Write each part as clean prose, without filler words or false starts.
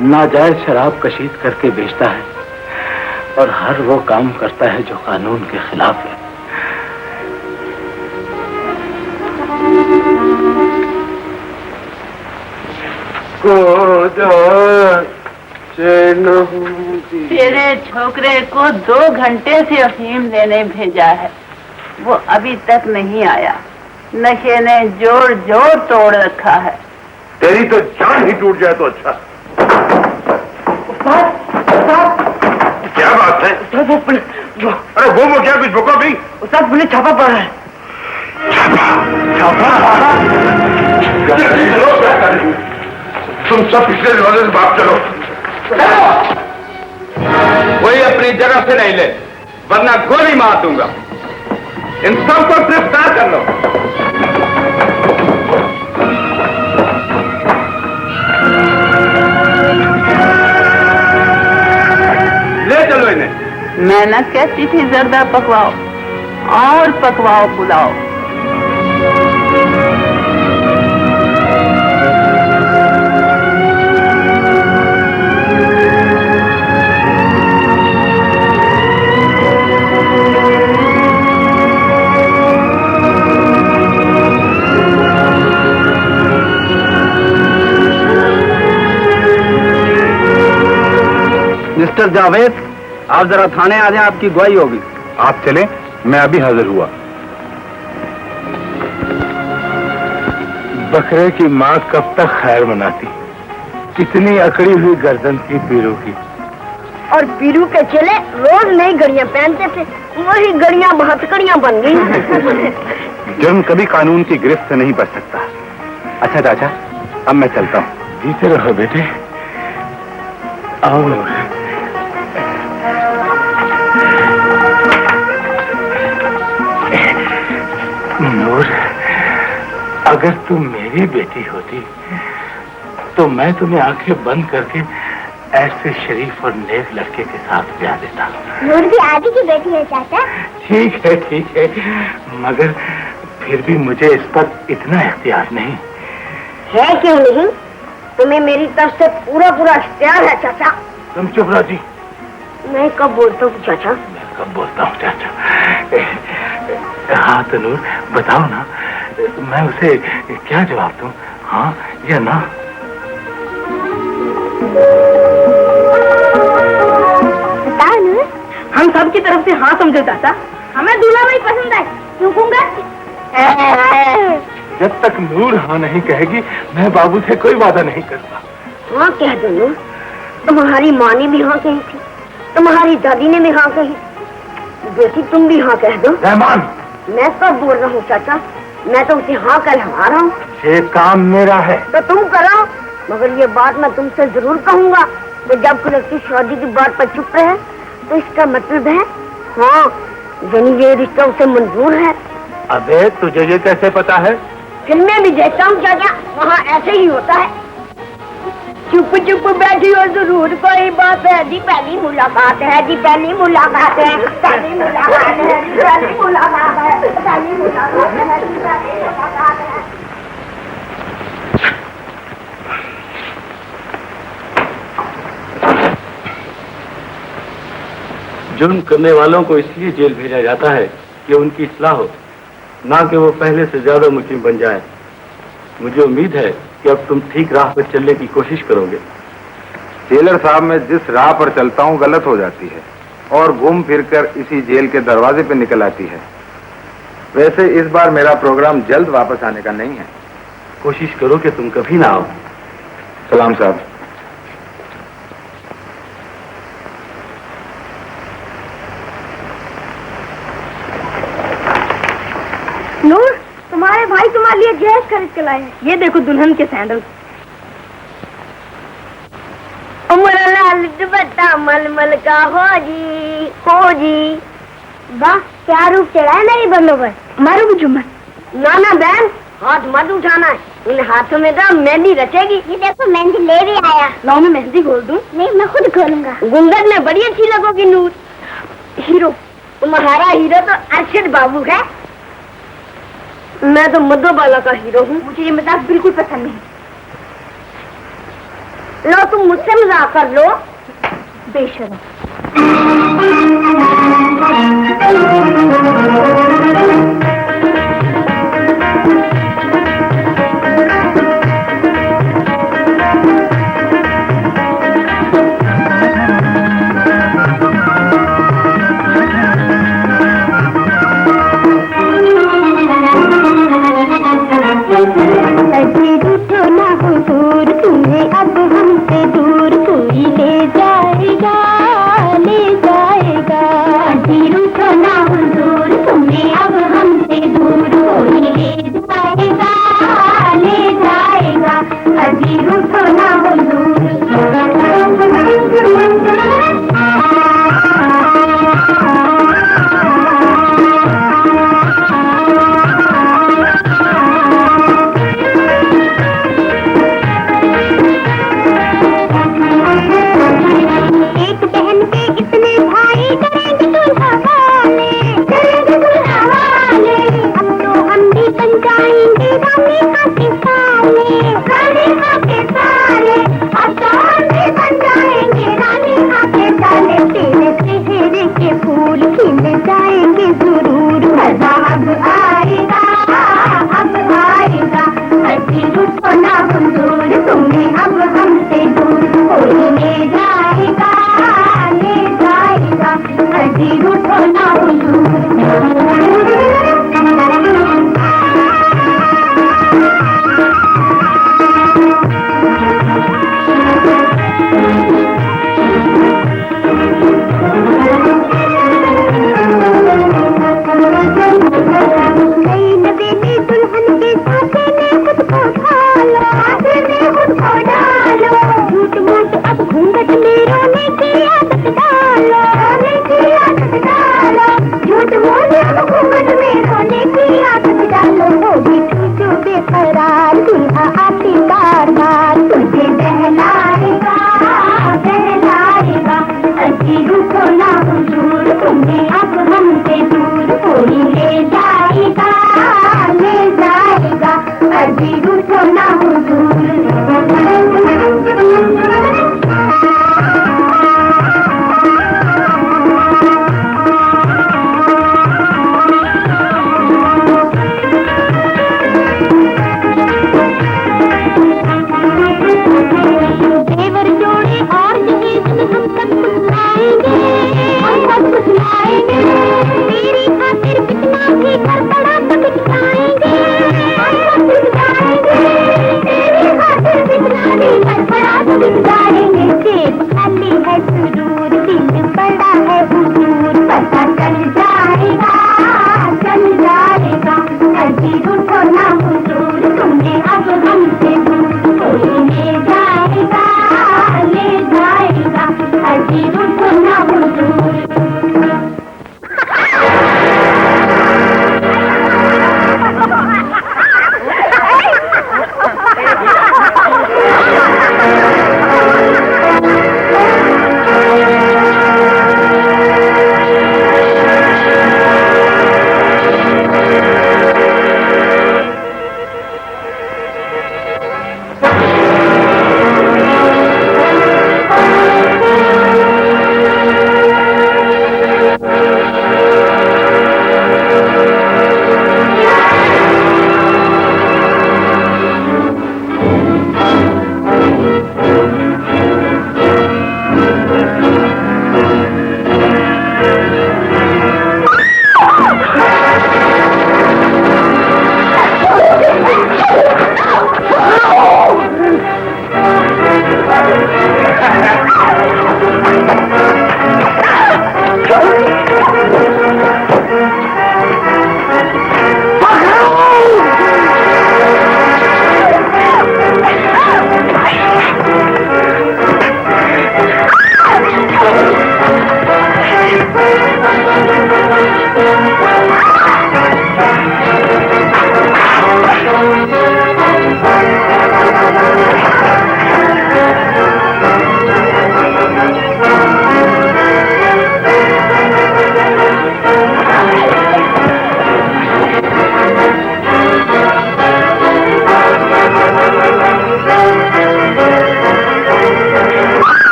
नाजायज शराब कशीद करके बेचता है और हर वो काम करता है जो कानून के खिलाफ है। तेरे छोकरे को 2 घंटे से अफीम लेने भेजा है, वो अभी तक नहीं आया। नशे ने जोड़ जोड़ तोड़ रखा है। तेरी तो जान ही टूट जाए तो अच्छा। क्या बात है? अरे वो क्या कुछ भूखा भी? उस्ताद पुलिस छापा पड़ा है। छापा? तुम सब पिछले दरवाजे से भाग चलो। वही अपनी जगह से नहीं ले, वरना गोली मार दूंगा। इन सबको गिरफ्तार कर लो। ले चलो इन्हें। मैं न कहती थी जर्दा पकवाओ और पकवाओ पुलाओ। मिस्टर जावेद, आप जरा थाने आ जाएं, आपकी गवाही होगी। आप चलें, मैं अभी हाजिर हुआ। बकरे की माँ कब तक खैर मनाती? कितनी अकड़ी हुई गर्दन थी पीरू की। और पीरू के चेले रोज नई घड़ियां पहनते थे, वही घड़ियां हथकड़ियां बन गई। जुर्म कभी कानून की गिरफ्त से नहीं बच सकता। अच्छा चाचा, अब मैं चलता हूँ। जीते रहो बेटे। आओ। नूर, अगर तुम मेरी बेटी होती तो मैं तुम्हें आंखें बंद करके ऐसे शरीफ और नेक लड़के के साथ ब्याह देता। नूर भी आदि की बेटी है चाचा। ठीक है, मगर फिर भी मुझे इस पर इतना इख्तियार नहीं है। क्यों नहीं? तुम्हें मेरी तरफ से पूरा इख्तियार है चाचा। तुम चुप रहो जी। मैं कब बोलता हूँ चाचा? मैं कब बोलता हूँ चाचा? हाँ तो नूर, बताओ ना, मैं उसे क्या जवाब दूं, हाँ या ना? बताओ नूर। हम सब की तरफ से हाँ समझो चाचा। हमें दूल्हा भाई पसंद है। क्यों कहूँगा? जब तक नूर हाँ नहीं कहेगी, मैं बाबू से कोई वादा नहीं करता। हाँ कह दो नूर। तुम्हारी माँ ने भी हाँ कही थी, तुम्हारी दादी ने भी हाँ कही। बेटी तुम भी हाँ कह दो। रहमान, मैं कब बोल रहा हूँ चाचा? मैं तो उसे हाँ कहला रहा हूँ। ये काम मेरा है तो तुम करो, मगर ये बात मैं तुमसे जरूर कहूँगा कि जब कोई लड़की शादी की बात पर चुप रहे तो इसका मतलब है हाँ, यानी ये रिश्ता उसे मंजूर है। अबे तुझे ये कैसे पता है? फिल्में भी देखता हूँ चाचा, वहाँ ऐसे ही होता है। चुप चुप बैठी हो जरूर कोई बात है जी, पहली मुलाकात है जी, पहली मुलाकात है, पहली मुलाकात है, पहली मुलाकात है, पहली मुलाकात है, पहली मुलाकात है। जुर्म करने वालों को इसलिए जेल भेजा जाता है कि उनकी इस्लाह हो, ना कि वो पहले से ज्यादा मुकीम बन जाए। मुझे उम्मीद है कि अब तुम ठीक राह पर चलने की कोशिश करोगे। जेलर साहब, मैं जिस राह पर चलता हूँ गलत हो जाती है और घूम फिरकर इसी जेल के दरवाजे पे निकल आती है। वैसे इस बार मेरा प्रोग्राम जल्द वापस आने का नहीं है। कोशिश करो कि तुम कभी ना आओ। सलाम साहब। नूर, तुम्हारे भाई तुम्हारे लिए जहेज खरीद के लाए हैं। ये देखो दुल्हन के सैंडल। उमर लाल दुपट्टा मलमल का हो जी। वाह, क्या रूप चढ़ा है मेरी बन्नों पर। मारू जुम्मन। ना बहन, हाथ मत उठाना है, इन हाथों में तो मेहंदी रचेगी। ये देखो मेहंदी ले भी आया। लाओ मैं मेहंदी खोल दूं? नहीं, मैं खुद खोलूंगा। गुंगट में बड़ी अच्छी लगोगी नूर। हीरो, तुम्हारा हीरो तो अरशद बाबू है। मैं तो मधुबाला का हीरो हूँ। मुझे ये मजाक बिल्कुल पसंद नहीं। लो तुम मुझसे मजाक कर लो। बेशरम। अब हमसे दूर कोई ले जाएगा, ले जाएगा। रूठो ना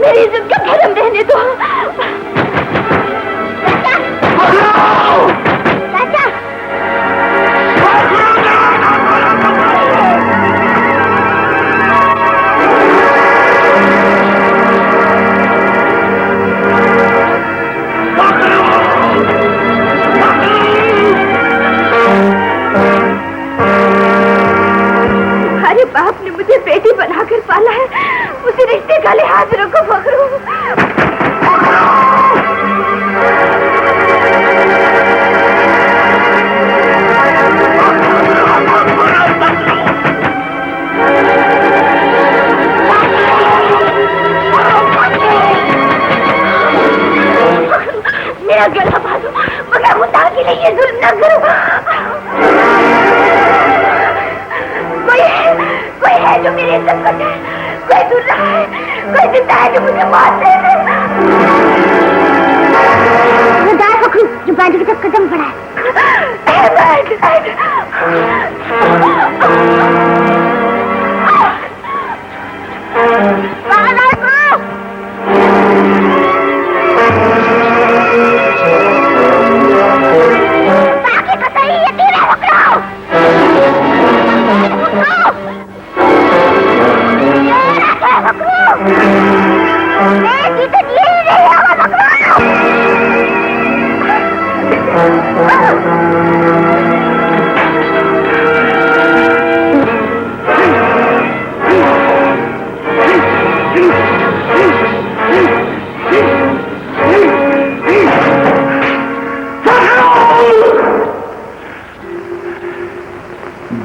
मेरी इज्जत का धर्म रहने दो। चाचा, तुम्हारे बाप ने मुझे बेटी बनाकर पाला है, उसी रिश्ते का लिहाज रखो फखरू। मेरा गला बांधो, मगर खुदा के लिए ये जुल्म न करो। कोई है जो मेरी इज्जत करता है, कोई सुन रहा है, कोई जिंदा है जो मुझे मार दे। वो दार पकड़ू जो बाजू की तरफ कदम पड़ा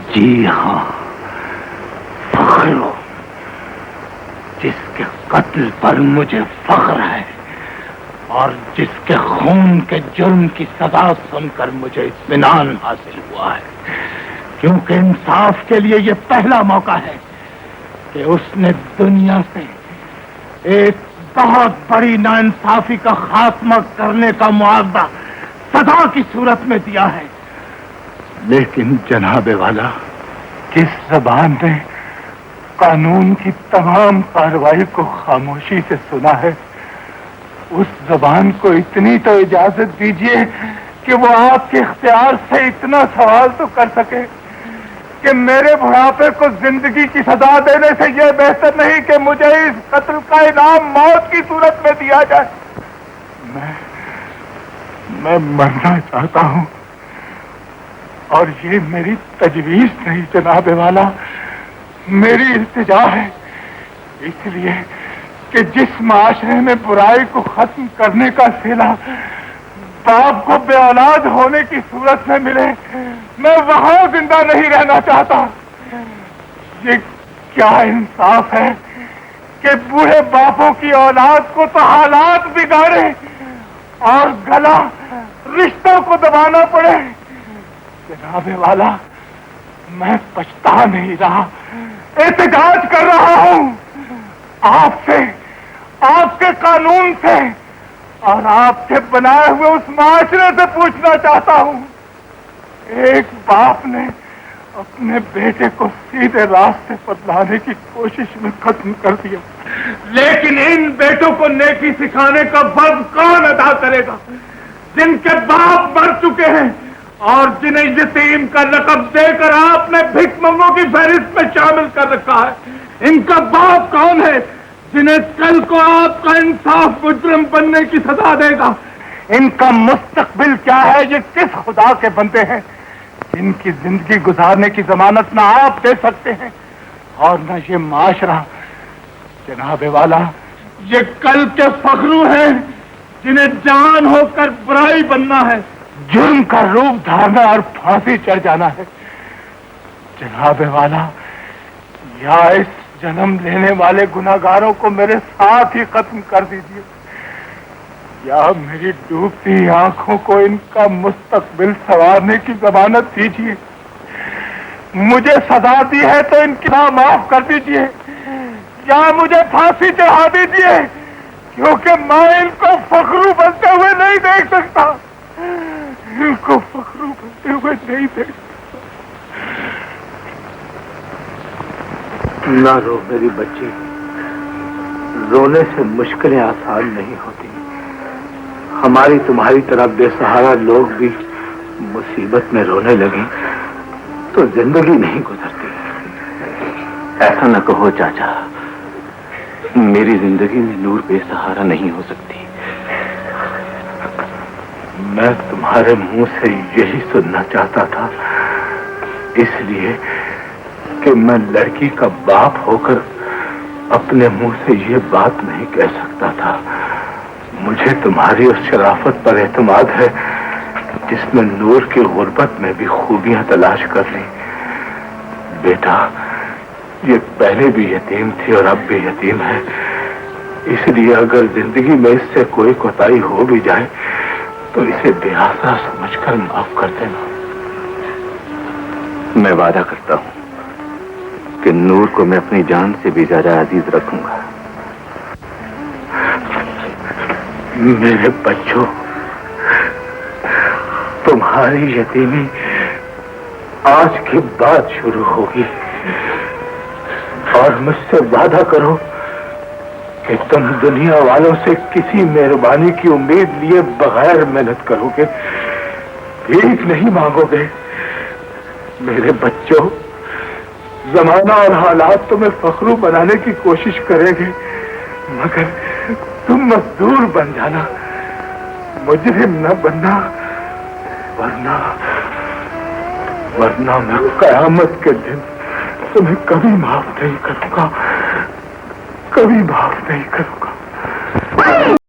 जी हाँ, फख्र, जिसके कत्ल पर मुझे फख्र है और जिसके खून के जुर्म की सजा सुनकर मुझे इत्मीनान हासिल हुआ है, क्योंकि इंसाफ के लिए ये पहला मौका है कि उसने दुनिया से एक बहुत बड़ी नाइंसाफी का खात्मा करने का मुआवजा सजा की सूरत में दिया है। लेकिन जनाबे वाला, जिस ज़बान ने कानून की तमाम कार्रवाई को खामोशी से सुना है, उस ज़बान को इतनी तो इजाजत दीजिए कि वो आपके इख्तियार से इतना सवाल तो कर सके कि मेरे बुढ़ापे को जिंदगी की सजा देने से यह बेहतर नहीं कि मुझे इस कत्ल का इनाम मौत की सूरत में दिया जाए। मैं मरना चाहता हूं और ये मेरी तजवीज नहीं जनाबे वाला, मेरी इल्तिजा है, इसलिए कि जिस माशरे में बुराई को खत्म करने का सिला बाप को बेऔलाद होने की सूरत में मिले, मैं वहां जिंदा नहीं रहना चाहता। ये क्या इंसाफ है कि बूढ़े बापों की औलाद को तो हालात बिगाड़े और गला रिश्तों को दबाना पड़े। जनाबे वाला, मैं पछता नहीं रहा, एहतजाज कर रहा हूं आपसे, आपके कानून से और आपके बनाए हुए उस माशरे से पूछना चाहता हूं। एक बाप ने अपने बेटे को सीधे रास्ते पर लाने की कोशिश में खत्म कर दिया, लेकिन इन बेटों को नेकी सिखाने का फर्ज कौन अदा करेगा, जिनके बाप मर चुके हैं और जिन्हें यतीम का लक़ब देकर आपने भिखमंगों की फहरिस्त में शामिल कर रखा है। इनका बाप कौन है जिन्हें कल को आपका इंसाफ मुजरिम बनने की सजा देगा? इनका मुस्तकबिल क्या है? ये किस खुदा के बंदे हैं इनकी जिंदगी गुजारने की जमानत ना आप दे सकते हैं और न ये माशरा। जनाबे वाला, ये कल के फखरू हैं जिन्हें जान होकर बुराई बनना है, जुर्म का रूप धारना और फांसी चढ़ जाना है। जनाबे वाला, या इस जन्म लेने वाले गुनाहगारों को मेरे साथ ही खत्म कर दीजिए, या मेरी डूबती आंखों को इनका मुस्तकबिल संवारने की जमानत दीजिए। मुझे सजा दी है तो इनकी ना माफ कर दीजिए, या मुझे फांसी चढ़ा दीजिए, क्योंकि मैं इनको फखरू बनते हुए नहीं देख सकता, इनको फखरू बनते हुए नहीं देख सकता। ना रो मेरी बच्ची, रोने से मुश्किलें आसान नहीं होती। हमारी तुम्हारी तरह बेसहारा लोग भी मुसीबत में रोने लगे तो जिंदगी नहीं गुजरती। ऐसा न कहो चाचा, मेरी जिंदगी में नूर बेसहारा नहीं हो सकती। मैं तुम्हारे मुंह से यही सुनना चाहता था, इसलिए कि मैं लड़की का बाप होकर अपने मुंह से ये बात नहीं कह सकता था। मुझे तुम्हारी उस शराफत पर एतमाद है जिसमें नूर की गुर्बत में भी खूबियां तलाश कर ली। बेटा, ये पहले भी यतीम थी और अब भी यतीम है, इसलिए अगर जिंदगी में इससे कोई कोताही हो भी जाए तो इसे बेआसरा समझकर माफ कर देना। मैं वादा करता हूं कि नूर को मैं अपनी जान से भी ज्यादा अजीज रखूंगा। मेरे बच्चों, तुम्हारी यतीमी आज के बाद शुरू होगी और मुझसे वादा करो कि तुम दुनिया वालों से किसी मेहरबानी की उम्मीद लिए बगैर मेहनत करोगे, भीख नहीं मांगोगे। मेरे बच्चों, जमाना और हालात तुम्हें फखरू बनाने की कोशिश करेंगे, मगर तुम मजदूर बन जाना, मुजरिम न बनना, वरना मैं कयामत के दिन तुम्हें कभी माफ नहीं करूंगा, कभी माफ नहीं करूंगा।